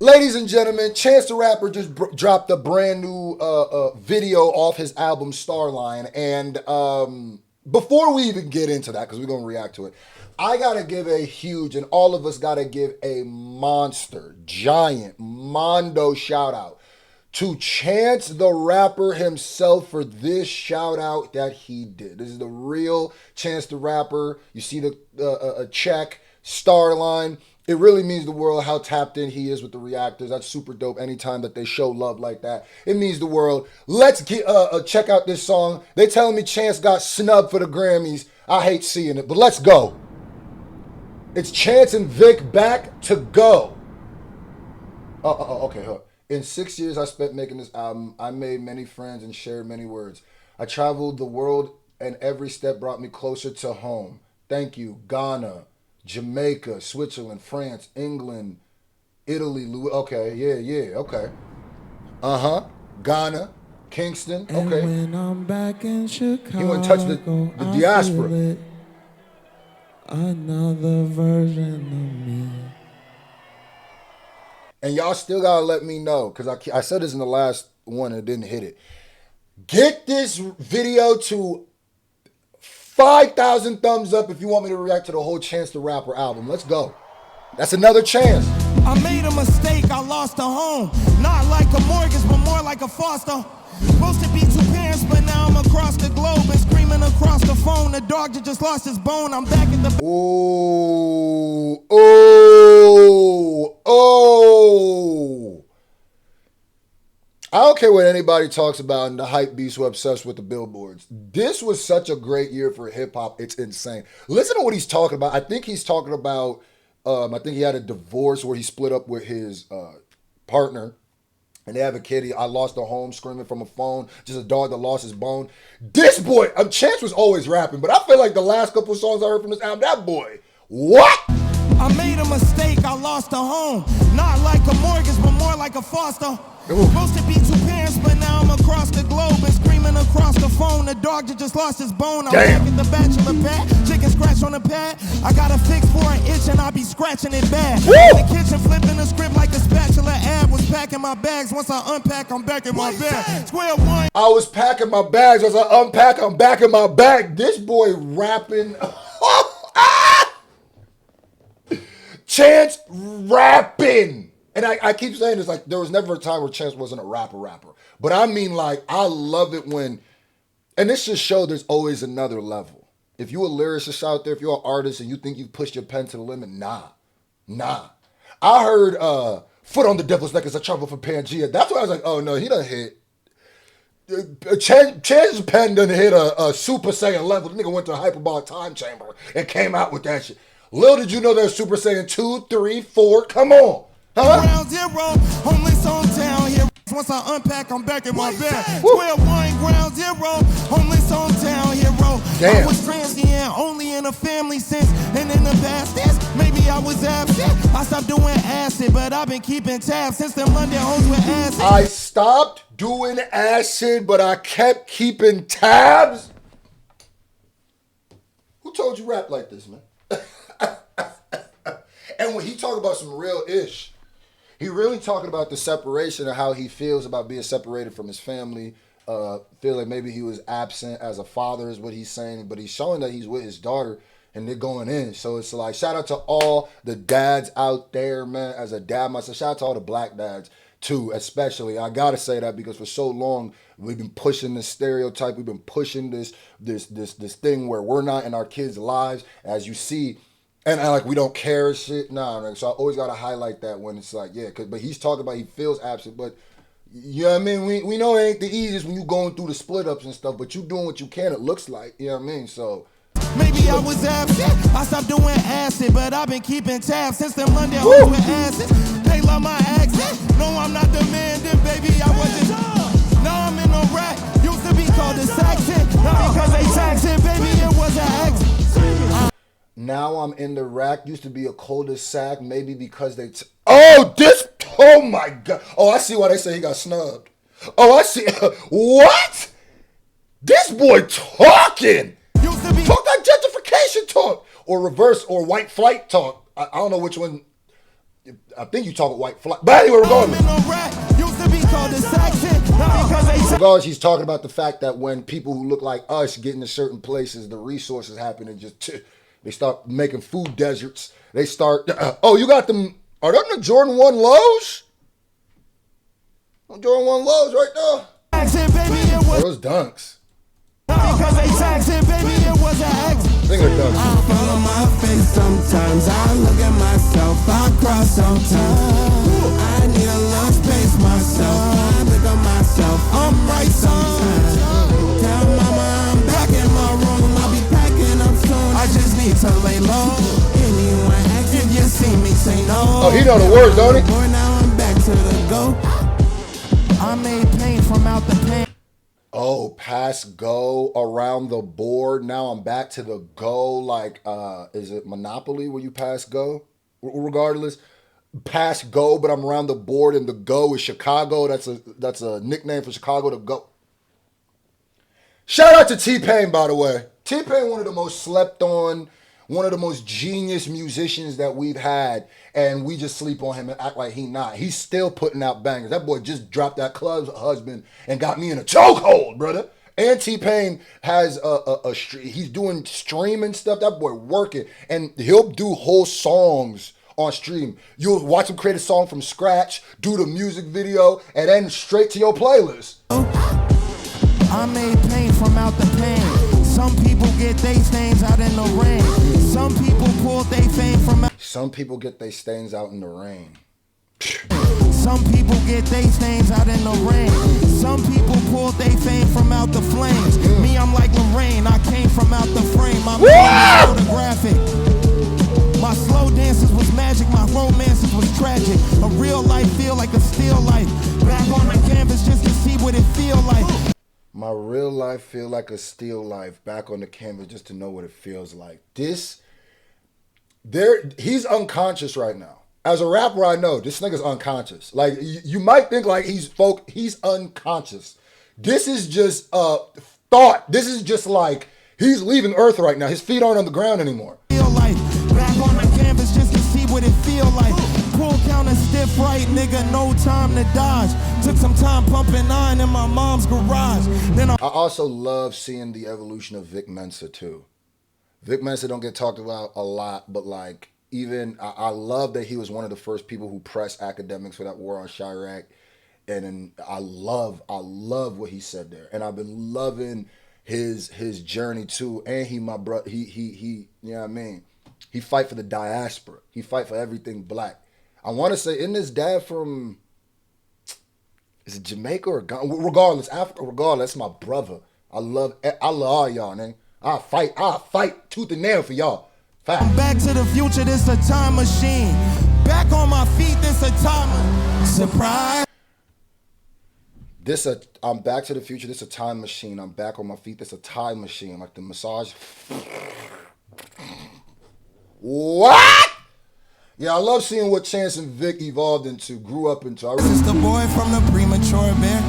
Ladies and gentlemen, Chance the Rapper just dropped a brand new video off his album Starline. And before we even get into that, because we're going to react to it, I got to give a huge, and all of us got to give a monster, giant, mondo shout out to Chance the Rapper himself for this shout out that he did. This is the real Chance the Rapper. You see the check, Starline. It really means the world how tapped in he is with the reactors. That's super dope. Anytime that they show love like that, it means the world. Let's get check out this song. They telling me Chance got snubbed for the Grammys. I hate seeing it, but let's go. It's Chance and Vic back to go. Okay. In 6 years I spent making this album, I made many friends and shared many words. I traveled the world and every step brought me closer to home. Thank you, Ghana, Jamaica, Switzerland, France, England, Italy, okay. Ghana, Kingston, okay. And when I'm back in Chicago, he wouldn't touch the diaspora. Another version of me. And y'all still gotta let me know, because I said this in the last one and it didn't hit it. Get this video to 5,000 thumbs up if you want me to react to the whole Chance the Rapper album. Let's go. That's another chance. I made a mistake, I lost a home. Not like a mortgage, but more like a foster. Supposed to be two parents, but now I'm across the globe and screaming across the phone. The dog that just lost his bone, I'm back at the... Oh. I don't care what anybody talks about and the hype beasts who are obsessed with the billboards. This was such a great year for hip hop. It's insane. Listen to what he's talking about. I think he's talking about, I think he had a divorce where he split up with his partner and they have a kid. I lost a home screaming from a phone. Just a dog that lost his bone. This boy, Chance was always rapping, but I feel like the last couple of songs I heard from this album, that boy, what? I made a mistake, I lost a home. Not like a mortgage, but more like a foster. Ooh. Supposed to be two parents, but now I'm across the globe and screaming across the phone. The dog that just lost his bone. I'm back at the bachelor pad. Chicken scratch on the pad. I got a fix for an itch and I be scratching it bad. In the kitchen flipping the script like a spatula ad. Was packing my bags. Once I unpack, I'm back in my bag. Square one. I was packing my bags. As I unpack, I'm back in my bag. This boy rapping. Chance rapping. And I keep saying this, like, there was never a time where Chance wasn't a rapper. But I mean, like, I love it when, and this just shows there's always another level. If you're a lyricist out there, if you're an artist and you think you've pushed your pen to the limit, nah. I heard Foot on the Devil's Neck as I travel for Pangea. That's why I was like, oh no, he done hit. Chance's pen done hit a Super Saiyan level. The nigga went to a hyperbolic time chamber and came out with that shit. Little did you know there's Super Saiyan 2, 3, 4. Come on. Huh? Ground zero, homeless hometown here. Once I unpack, I'm back in my bag. Square one, ground zero, homeless hometown hero. Damn. I was transient, only in a family sense. And in the past tense, maybe I was absent. I stopped doing acid, but I've been keeping tabs since them London hoes with acid. I stopped doing acid, but I kept keeping tabs. Who told you rap like this, man? And when he talk about some real ish, he really talking about the separation of how he feels about being separated from his family. Feel like maybe he was absent as a father is what he's saying, but he's showing that he's with his daughter and they're going in. So it's like, shout out to all the dads out there, man. As a dad myself, shout out to all the black dads too, especially. I gotta say that because for so long we've been pushing this stereotype. We've been pushing this thing where we're not in our kids' lives, as you see. And like we don't care and shit. Nah. So I always gotta highlight that when it's like, yeah, but he's talking about he feels absent, but you know what I mean? We know it ain't the easiest when you going through the split ups and stuff, but you doing what you can, it looks like. You know what I mean? So maybe I was absent. I stopped doing acid, but I've been keeping tabs since them London hoes with acid. They love my accent. No, I'm not the man, then baby, I wasn't. Now I'm in a rack. Used to be called a Saxon. Not because they taxing, baby, it was an accident. Now I'm in the rack. Used to be a cul-de-sac, maybe because they... Oh my God. Oh, I see why they say he got snubbed. Oh, I see. What? This boy talking. Talk that gentrification talk. Or reverse or white flight talk. I don't know which one. I think you talking white fly. But anyway, regardless. Regardless, he's talking about the fact that when people who look like us get into certain places, the resources happen and just they start making food deserts. They start. Oh, you got them. Are them the Jordan 1 lows? Jordan 1 lows right there. Those dunks. Because they taxed it, baby, it was an accident. I think they're dunks. I follow my face sometimes. I look at myself. I cry sometimes. I need a little space myself. I look at myself. I'm right sometimes. Tell mama I'm back in my room. I'll be packing up soon. I just need to lay low. Anyone ask if you see me, say no. Oh, he know the words, don't he? Boy, now I'm back to the go. I made pain from out the pain. Oh, pass go around the board. Now I'm back to the go. Like, is it Monopoly where you pass go? Regardless, pass go, but I'm around the board, and the go is Chicago. That's a nickname for Chicago to go. Shout out to T-Pain, by the way. T-Pain, one of the most slept on, one of the most genius musicians that we've had, and we just sleep on him and act like he not. He's still putting out bangers. That boy just dropped that Club's Husband and got me in a chokehold, brother. And T-Pain has he's doing streaming stuff. That boy working, and he'll do whole songs on stream. You'll watch him create a song from scratch, do the music video, and then straight to your playlist. I made pain from out the pain. Some people get they stains out in the rain. Some people pull they fame from out. Some people get their stains out in the rain. Some people get they stains out in the rain. Some people pull they fame from out the flames. Me, I'm like Lorraine. I came from out the frame. My mind is photographic. My slow dances was magic. My romances was tragic. A real life feel like a still life. Back on the canvas just to see what it feel like. My real life feel like a still life, back on the canvas just to know what it feels like. He's unconscious right now. As a rapper, I know this nigga's unconscious. Like, you might think like he's unconscious. This is just thought. This is just like he's leaving Earth right now. His feet aren't on the ground anymore. Feel like back on the canvas just to see what it feel like. Pull counter stiff right, nigga, no time to dodge. Took some time pumping iron in my mom's garage. Then I also love seeing the evolution of Vic Mensa too. Vic Mensa don't get talked about a lot, but like even I love that he was one of the first people who pressed academics for that war on Chirac, and then I love what he said there, and I've been loving his journey too. And he my brother, he you know what I mean. He fight for the diaspora. He fight for everything black. I want to say, isn't his dad from, is it Jamaica or Ghana? Regardless, Africa, regardless, that's my brother. I love all y'all, man. I'll fight tooth and nail for y'all. Fact. Back to the future, this a time machine. Back on my feet, this a time surprise. I'm back to the future, this a time machine. I'm back on my feet, this a time machine. Like the massage. What? Yeah, I love seeing what Chance and Vic evolved into, grew up into. This is the boy from the premature bear.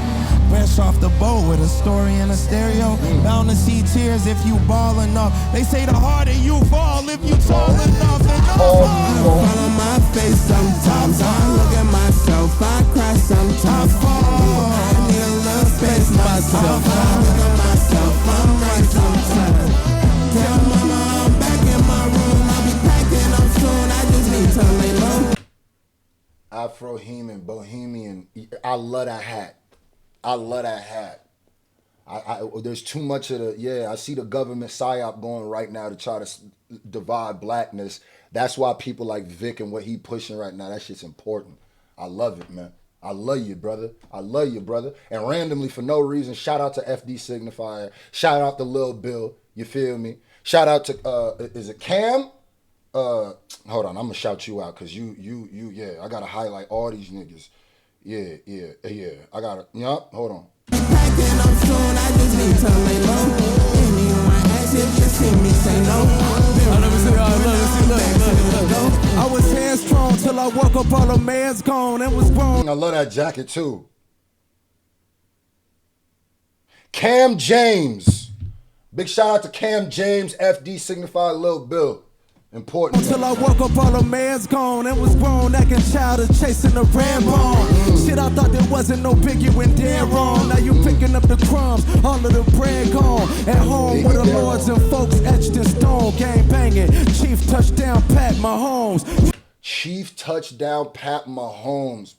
Fresh off the boat with a story and a stereo. Bound to see tears if you ball enough. They say the harder you fall if you tall enough. And I follow my face sometimes. I look at myself. I cry sometimes. I need a little space myself. I look at myself. I'm right sometimes. Tell mama I'm back in my room. I'll be packing up soon. I just need to lay low. Afro-Heman, Bohemian. I love that hat. I love that hat. There's too much of I see the government psyop going right now to try to divide blackness. That's why people like Vic and what he pushing right now, that shit's important. I love it, man. I love you, brother. I love you, brother. And randomly, for no reason, shout out to FD Signifier. Shout out to Lil Bill. You feel me? Shout out to, is it Cam? Hold on, I'm gonna shout you out because you, I gotta highlight all these niggas. Yeah. I gotta, hold on. Packing up soon, I just need to lay low. Anyone ask if you see me, say no. I was headstrong till I woke up, all the man's gone and was grown. I love that jacket too. Cam James. Big shout out to Cam James, FD Signified Lil Bill. Important. Until I woke up, all the man's gone and was grown, acting childish, chasing the red bone. Shit, I thought there wasn't no biggie when dead wrong. Now you picking up the crumbs, all of the bread gone. At home with the lords and folks etched in stone, gang banging. Chief touchdown, Pat Mahomes. Chief touchdown, Pat Mahomes.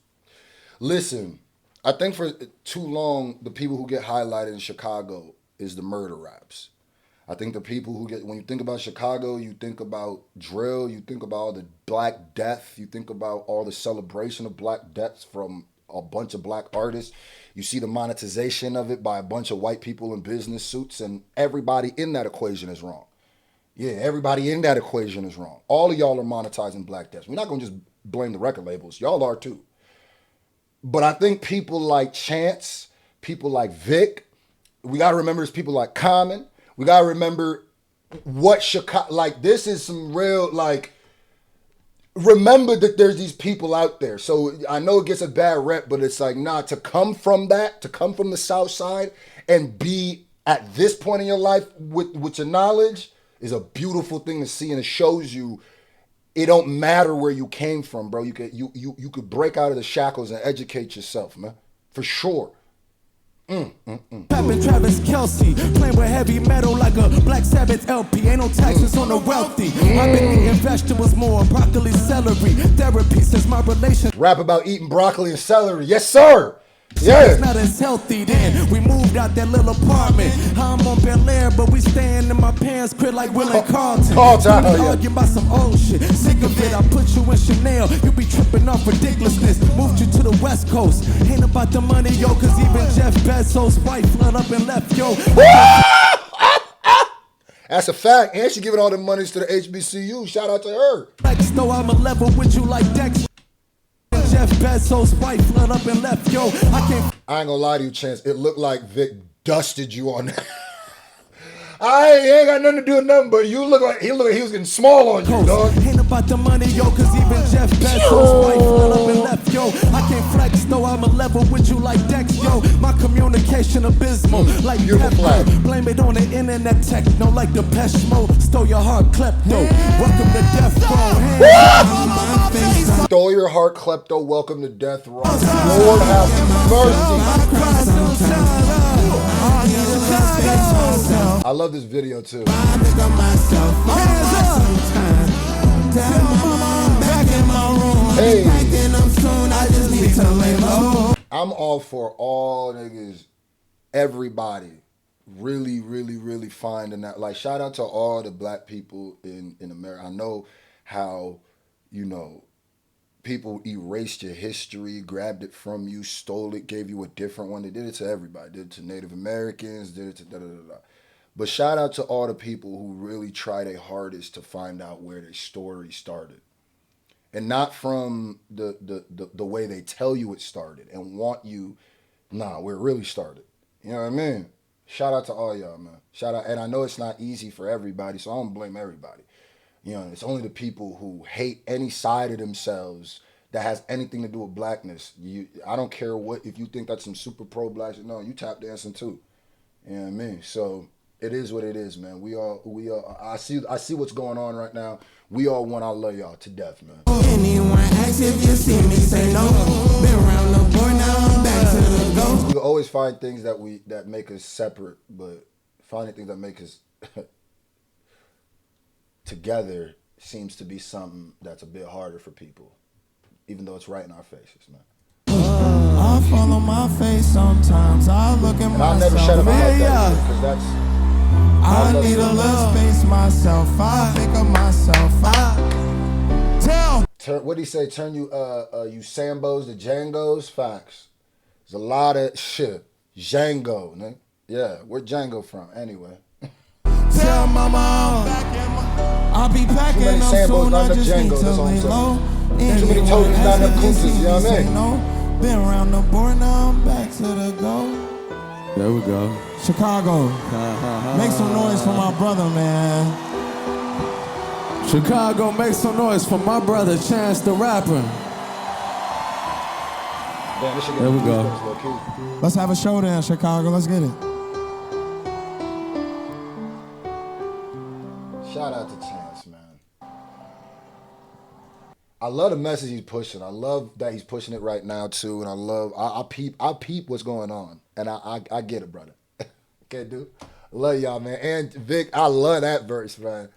Listen, I think for too long, the people who get highlighted in Chicago is the murder raps. I think the people who get, when you think about Chicago, you think about drill, you think about all the Black Death, you think about all the celebration of Black Deaths from a bunch of black artists. You see the monetization of it by a bunch of white people in business suits, and everybody in that equation is wrong. Yeah, everybody in that equation is wrong. All of y'all are monetizing Black Deaths. We're not going to just blame the record labels. Y'all are too. But I think people like Chance, people like Vic, we got to remember it's people like Common. We got to remember what Chicago, like this is some real, like, remember that there's these people out there. So I know it gets a bad rep, but it's like, nah, to come from that, to come from the South Side and be at this point in your life with your knowledge is a beautiful thing to see. And it shows you it don't matter where you came from, bro. You could break out of the shackles and educate yourself, man, for sure. Rapping Travis Kelce, playing with heavy metal like a Black Sabbath LP. Ain't no taxes on the wealthy. I've been eating vegetables more, broccoli, celery. Therapy since my relation. Rap about eating broccoli and celery. Yes, sir. Yeah. It's not as healthy then. We moved out that little apartment. I'm on Bel Air, but we staying in my parents' crib like Will and Carlton. We arguing about some old shit. Sick of it, I put you in Chanel. You be tripping off ridiculousness. Moved you to the West Coast. Ain't about the money, yo, cause even Jeff Bezos' wife flood up and left, yo. That's a fact. And she giving all the monies to the HBCU. Shout out to her. Like snow, I'm a level with you like Dex. Jeff Bezos' wife flood up and left, yo. I ain't gonna lie to you, Chance. It looked like Vic dusted you on that. I ain't got nothing to do with nothing, but you look like he was getting small on you, dog. Ain't about the money, yo, cause even Jeff Bezos' wife flood up and left, yo. I can't flex, though I'm a level with you like Dex, yo. My communication abysmal, like Pepper. Blame it on the internet techno, like the Depeche Mode. Stole your heart, klepto. Welcome to Death Row. Stole your heart, klepto. Welcome to Death Row. Lord have mercy. I love this video too. Hey. I'm all for all niggas, everybody, really finding that. Like, shout out to all the black people in America. I know how, you know, people erased your history, grabbed it from you, stole it, gave you a different one. They did it to everybody. Did it to Native Americans, did it to da-da-da-da. But shout out to all the people who really try their hardest to find out where their story started. And not from the way they tell you it started and want you, where it really started. You know what I mean? Shout out to all y'all, man. Shout out. And I know it's not easy for everybody, so I don't blame everybody. You know, it's only the people who hate any side of themselves that has anything to do with blackness. I don't care what, if you think that's some super pro black shit, no, you tap dancing too. You know what I mean? So it is what it is, man. We all, I see what's going on right now. We all want, I love y'all to death, man. Anyone ask if you see me, say no. Been around the board, now I'm back to the go. We can always find things that make us separate, but finding things that make us together seems to be something that's a bit harder for people, even though it's right in our faces, man. I follow my face sometimes. I look at and myself. I'll never shut up about that because that's. I need a little space myself. I think of myself. What did he say? Turn you Sambos to Djangos? Facts. There's a lot of shit. Django, nigga. Yeah, where Django from? Anyway. Tell mama I'll be packing up soon. I just need to lay low. Too many tokens, not enough coaches, you know what I mean? Been around the board, now I'm back to the go. There we go. Chicago, make some noise for my brother, man. Chicago, make some noise for my brother, Chance the Rapper. Damn, there we go. Let's have a show then, Chicago. Let's get it. Shout out to Chance, man. I love the message he's pushing. I love that he's pushing it right now too, and I peep what's going on, and I get it, brother. Okay, dude. Love y'all, man. And Vic, I love that verse, man.